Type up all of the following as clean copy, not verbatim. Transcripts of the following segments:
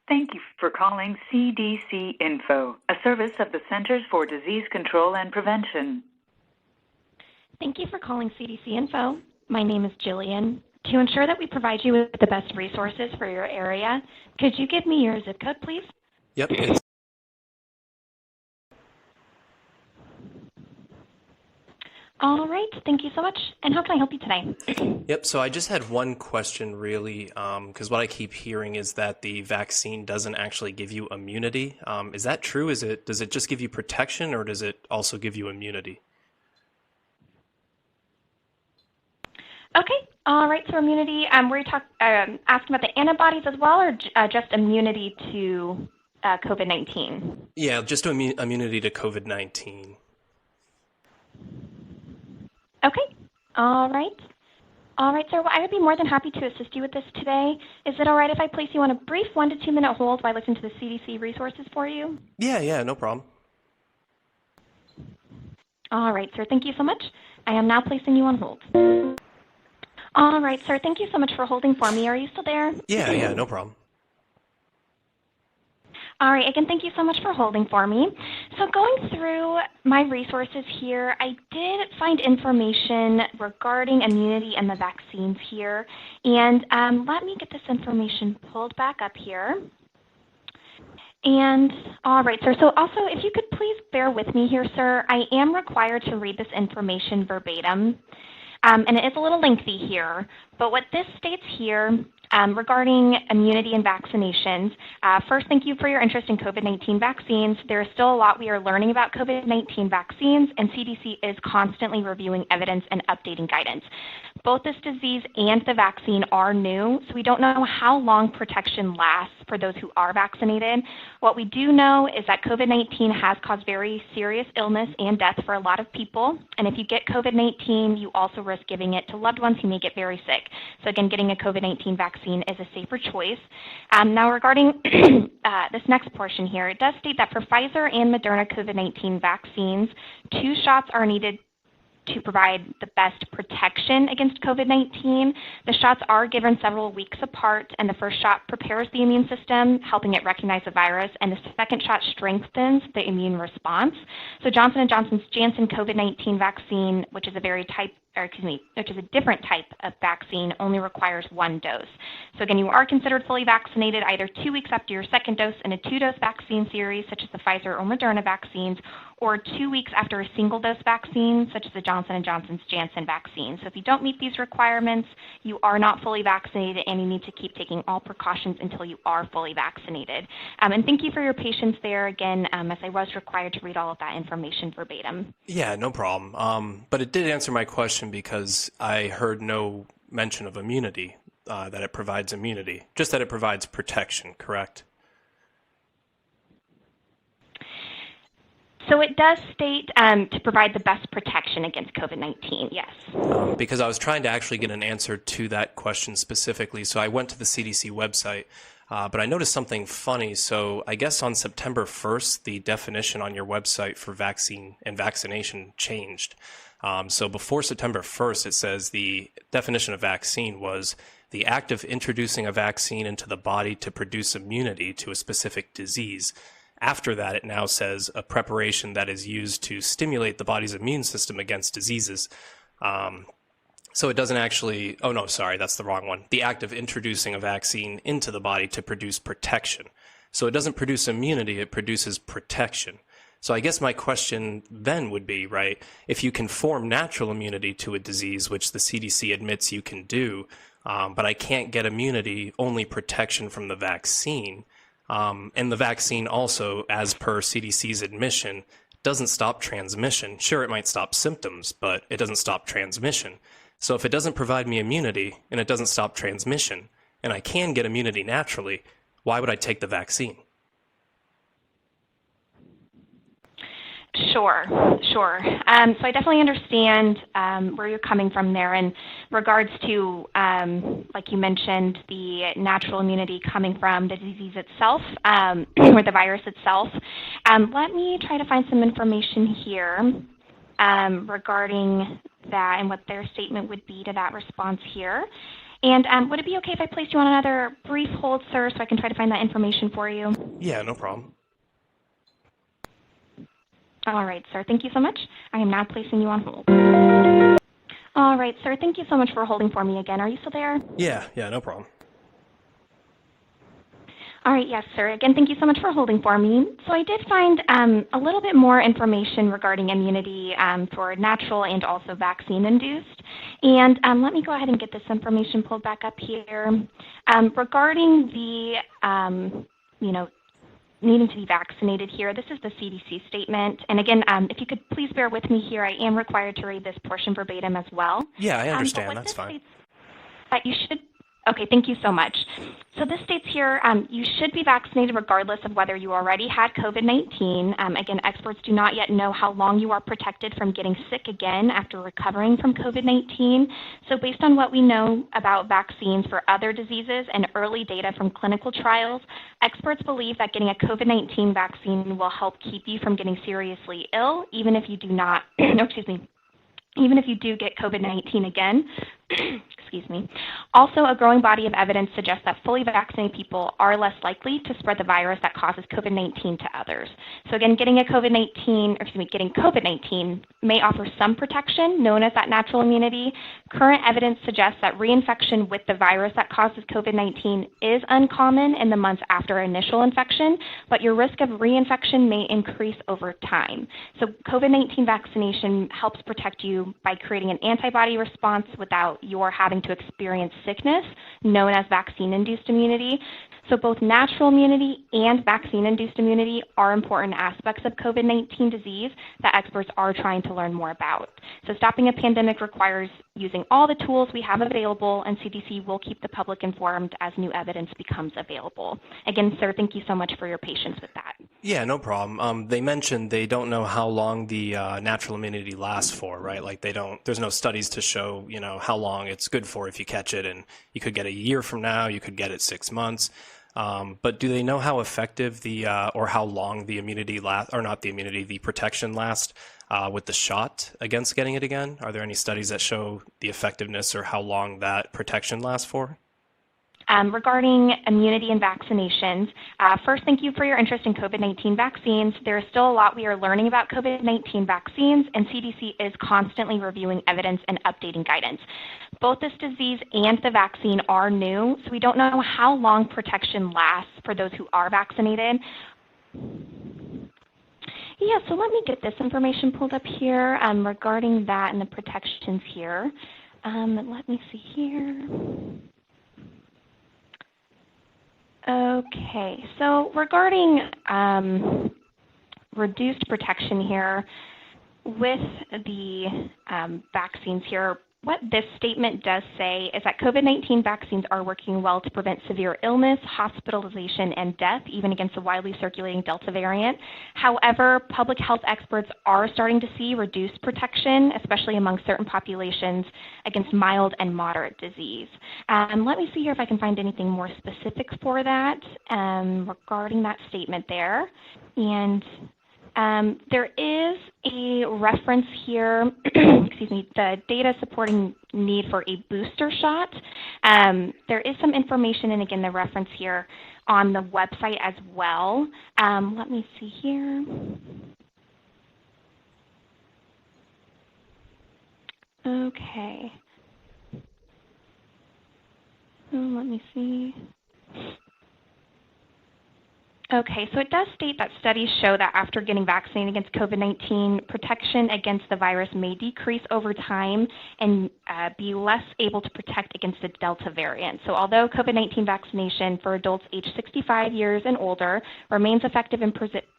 Thank you for calling CDC Info, a service of the Centers for Disease Control and Prevention. Thank you for calling CDC Info. My name is Jillian. To ensure that we provide you with the best resources for your area, could you give me your zip code, please? Yep. All right, thank you so much. And how can I help you today? Yep, so I just had one question really, because what I keep hearing is that the vaccine doesn't actually give you immunity. Is that true? Does it just give you protection, or does it also give you immunity? Okay, all right, so immunity, were you asking about the antibodies as well, or just immunity to COVID-19? Yeah, just immunity to COVID-19. Okay, all right. All right, sir, well, I would be more than happy to assist you with this today. Is it all right if I place you on a brief 1 to 2 minute hold while I listen to the CDC resources for you? Yeah, no problem. All right, sir, thank you so much. I am now placing you on hold. All right, sir, thank you so much for holding for me. Are you still there? Yeah, no problem. All right, again, thank you so much for holding for me. So going through my resources here, I did find information regarding immunity and the vaccines here. And let me get this information pulled back up here. And all right, sir, so also if you could please bear with me here, sir, I am required to read this information verbatim. And it is a little lengthy here, but what this states here regarding immunity and vaccinations, first, thank you for your interest in COVID-19 vaccines. There is still a lot we are learning about COVID-19 vaccines, and CDC is constantly reviewing evidence and updating guidance. Both this disease and the vaccine are new, so we don't know how long protection lasts for those who are vaccinated. What we do know is that COVID-19 has caused very serious illness and death for a lot of people, and if you get COVID-19, you also risk giving it to loved ones who may get very sick. So again, getting a COVID-19 vaccine is a safer choice. Now regarding this next portion here, it does state that for Pfizer and Moderna COVID-19 vaccines, 2 shots are needed to provide the best protection against COVID-19. The shots are given several weeks apart, and the first shot prepares the immune system, helping it recognize the virus, and the second shot strengthens the immune response. So Johnson & Johnson's Janssen COVID-19 vaccine, which is a different type of vaccine, only requires 1 dose. So again, you are considered fully vaccinated either 2 weeks after your second dose in a 2-dose vaccine series, such as the Pfizer or Moderna vaccines, or 2 weeks after a single-dose vaccine, such as the Johnson & Johnson's Janssen vaccine. So if you don't meet these requirements, you are not fully vaccinated, and you need to keep taking all precautions until you are fully vaccinated. And thank you for your patience there, again, as I was required to read all of that information verbatim. Yeah, no problem. But it did answer my question because I heard no mention of immunity, that it provides immunity, just that it provides protection, correct? So it does state to provide the best protection against COVID-19, yes. Because I was trying to actually get an answer to that question specifically, so I went to the CDC website, but I noticed something funny. So I guess on September 1st, the definition on your website for vaccine and vaccination changed. So before September 1st, it says the definition of vaccine was the act of introducing a vaccine into the body to produce immunity to a specific disease. After that, it now says a preparation that is used to stimulate the body's immune system against diseases. So it doesn't actually, oh no, sorry, that's the wrong one. The act of introducing a vaccine into the body to produce protection. So it doesn't produce immunity, it produces protection. So I guess my question then would be, right, if you can form natural immunity to a disease, which the CDC admits you can do, but I can't get immunity, only protection from the vaccine. And the vaccine also, as per CDC's admission, doesn't stop transmission. Sure, it might stop symptoms, but it doesn't stop transmission. So if it doesn't provide me immunity and it doesn't stop transmission, and I can get immunity naturally, why would I take the vaccine? Sure. So I definitely understand where you're coming from there in regards to, like you mentioned, the natural immunity coming from the disease itself, or the virus itself. Let me try to find some information here regarding that and what their statement would be to that response here. And would it be okay if I placed you on another brief hold, sir, so I can try to find that information for you? Yeah, no problem. All right, sir. Thank you so much. I am now placing you on hold. All right, sir. Thank you so much for holding for me again. Are you still there? Yeah, no problem. All right, yes, sir. Again, thank you so much for holding for me. So I did find a little bit more information regarding immunity for natural and also vaccine-induced. And let me go ahead and get this information pulled back up here. Regarding the, needing to be vaccinated here, this is the CDC statement. And again, if you could please bear with me here, I am required to read this portion verbatim as well. Yeah, I understand. That's fine. That you should. Okay, thank you so much. So this states here, you should be vaccinated regardless of whether you already had COVID-19. Again, experts do not yet know how long you are protected from getting sick again after recovering from COVID-19. So based on what we know about vaccines for other diseases and early data from clinical trials, experts believe that getting a COVID-19 vaccine will help keep you from getting seriously ill, even if you do not, even if you do get COVID-19 again. Excuse me. Also, a growing body of evidence suggests that fully vaccinated people are less likely to spread the virus that causes COVID-19 to others. So again, getting COVID-19 may offer some protection, known as that natural immunity. Current evidence suggests that reinfection with the virus that causes COVID-19 is uncommon in the months after initial infection, but your risk of reinfection may increase over time. So COVID-19 vaccination helps protect you by creating an antibody response without your having to experience sickness, known as vaccine-induced immunity. So both natural immunity and vaccine-induced immunity are important aspects of COVID-19 disease that experts are trying to learn more about. So stopping a pandemic requires using all the tools we have available, and CDC will keep the public informed as new evidence becomes available. Again, sir, thank you so much for your patience with that. Yeah, no problem. They mentioned they don't know how long the natural immunity lasts for, right? Like there's no studies to show, how long it's good for if you catch it, and you could get it a year from now, you could get it 6 months. But do they know how effective or how long the immunity the protection lasts with the shot against getting it again? Are there any studies that show the effectiveness or how long that protection lasts for? Regarding immunity and vaccinations, first, thank you for your interest in COVID-19 vaccines. There is still a lot we are learning about COVID-19 vaccines, and CDC is constantly reviewing evidence and updating guidance. Both this disease and the vaccine are new, so we don't know how long protection lasts for those who are vaccinated. Yeah, so let me get this information pulled up here regarding that and the protections here. Let me see here. Okay, so regarding reduced protection here with the vaccines here, what this statement does say is that COVID-19 vaccines are working well to prevent severe illness, hospitalization, and death, even against the widely circulating Delta variant. However, public health experts are starting to see reduced protection, especially among certain populations, against mild and moderate disease. Let me see here if I can find anything more specific for that regarding that statement there. And there is a reference here, the data supporting need for a booster shot. There is some information, and again, the reference here on the website as well. Let me see here. Okay. Let me see. Okay, so it does state that studies show that after getting vaccinated against COVID-19, protection against the virus may decrease over time and be less able to protect against the Delta variant. So although COVID-19 vaccination for adults aged 65 years and older remains effective in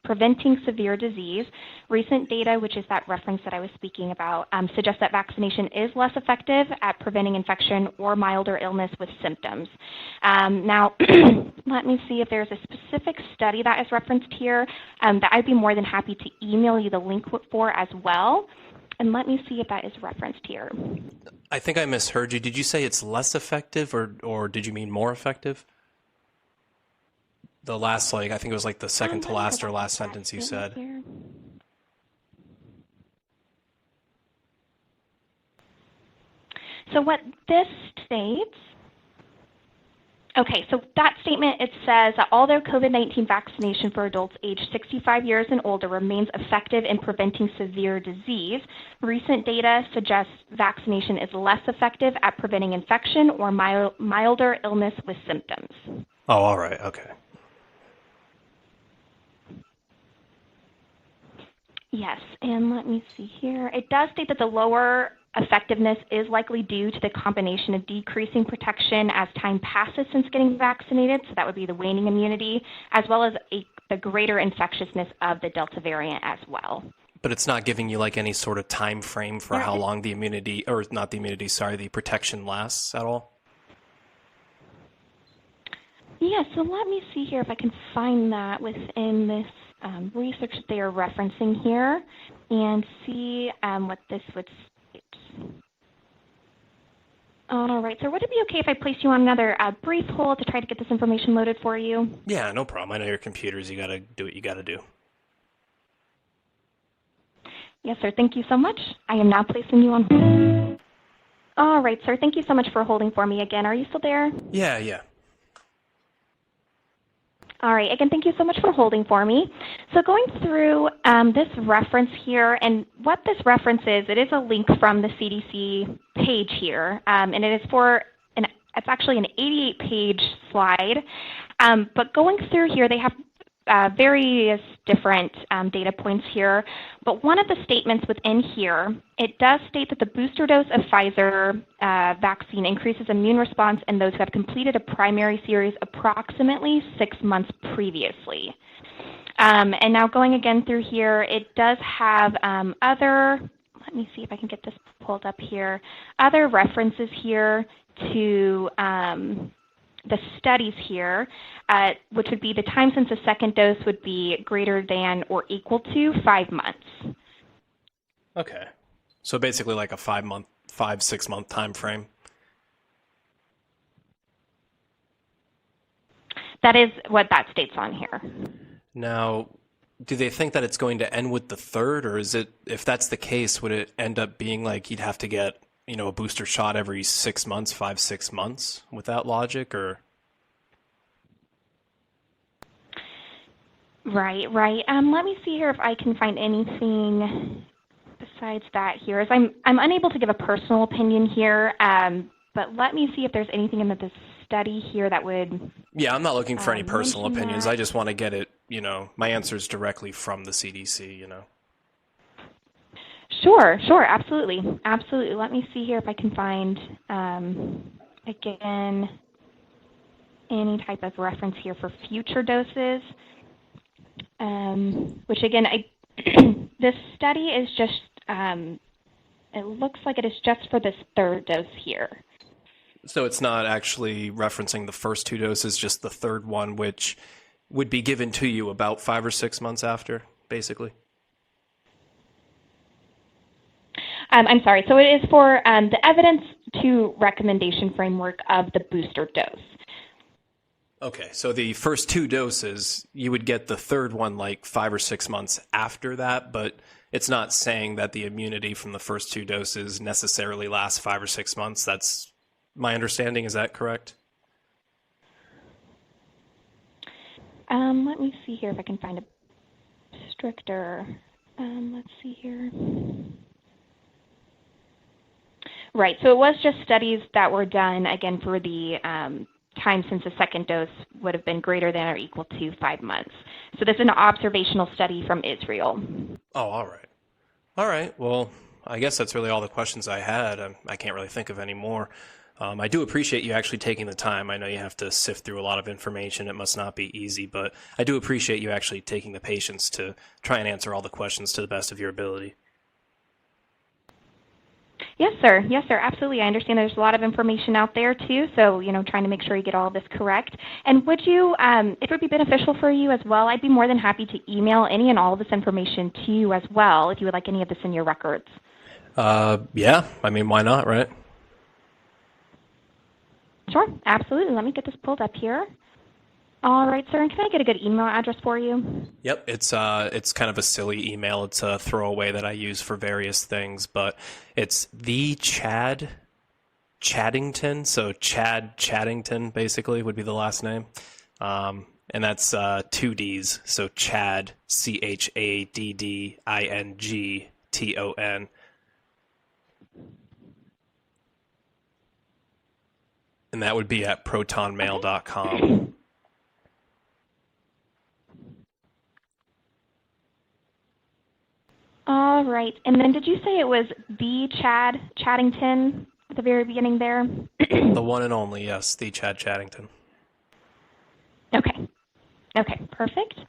preventing severe disease, recent data, which is that reference that I was speaking about, suggests that vaccination is less effective at preventing infection or milder illness with symptoms. Now, let me see if there's a specific study that is referenced here that I'd be more than happy to email you the link for as well. And let me see if that is referenced here. I think I misheard you. Did you say it's less effective, or did you mean more effective? The last, I think it was the second to last or last sentence you said. Here. So what this states Okay, so that statement, it says that although COVID-19 vaccination for adults aged 65 years and older remains effective in preventing severe disease, recent data suggests vaccination is less effective at preventing infection or milder illness with symptoms. Oh, all right. Okay. Yes, and let me see here. It does state that the lower effectiveness is likely due to the combination of decreasing protection as time passes since getting vaccinated, so that would be the waning immunity, as well as the greater infectiousness of the Delta variant as well. But it's not giving you like any sort of time frame for how long the immunity, or not the immunity, sorry, the protection lasts at all? Yeah, so let me see here if I can find that within this research that they are referencing here and see what this would state. All right, so would it be okay if I place you on another brief hold to try to get this information loaded for you? Yeah, no problem. I know your computers. You got to do what you got to do. Yes, sir. Thank you so much. I am now placing you on hold. All right, sir. Thank you so much for holding for me again. Are you still there? Yeah. All right. Again, thank you so much for holding for me. So going through this reference here, and what this reference is, it is a link from the CDC page here, and it is for it's actually an 88-page slide. But going through here, they have various different data points here. But one of the statements within here, it does state that the booster dose of Pfizer vaccine increases immune response in those who have completed a primary series approximately 6 months previously. And now going again through here, it does have other, let me see if I can get this pulled up here, other references here to the studies here, which would be the time since the second dose would be greater than or equal to 5 months. Okay. So basically like a 6 month time frame. That is what that states on here. Now, do they think that it's going to end with the third, or is it, if that's the case, would it end up being like you'd have to get, a booster shot every 6 months, 6 months with that logic, or? Right. Let me see here if I can find anything besides that here. As I'm unable to give a personal opinion here, but let me see if there's anything in the study here that would. Yeah, I'm not looking for any personal opinions. That. I just want to get it, my answers directly from the CDC, Sure, absolutely. Let me see here if I can find, again, any type of reference here for future doses, which again, this study is just, it looks like it is just for this third dose here. So it's not actually referencing the first 2 doses, just the third one, which would be given to you about 5 or 6 months after, basically? I'm sorry. So it is for the evidence to recommendation framework of the booster dose. Okay, so the first 2 doses, you would get the third one like 5 or 6 months after that, but it's not saying that the immunity from the first 2 doses necessarily lasts 5 or 6 months. That's my understanding. Is that correct? Let me see here if I can find a stricter. Let's see here. Right, so it was just studies that were done, again, for the time since the second dose would have been greater than or equal to 5 months. So this is an observational study from Israel. Oh, all right. All right, well, I guess that's really all the questions I had. I can't really think of any more. I do appreciate you actually taking the time. I know you have to sift through a lot of information. It must not be easy, but I do appreciate you actually taking the patience to try and answer all the questions to the best of your ability. Yes, sir. Absolutely. I understand there's a lot of information out there too, so trying to make sure you get all of this correct. And would you, if it would be beneficial for you as well, I'd be more than happy to email any and all of this information to you as well, if you would like any of this in your records. Yeah. I mean, why not, right? Sure, absolutely. Let me get this pulled up here. All right, sir. And can I get a good email address for you? Yep, it's kind of a silly email. It's a throwaway that I use for various things, but it's thechad Chaddington, so Chad Chaddington basically would be the last name. And that's two D's, so Chad, CHADDINGTON. And that would be at protonmail.com. All right. And then did you say it was the Chad Chaddington at the very beginning there? The one and only, yes, the Chad Chaddington. Okay. Okay, perfect.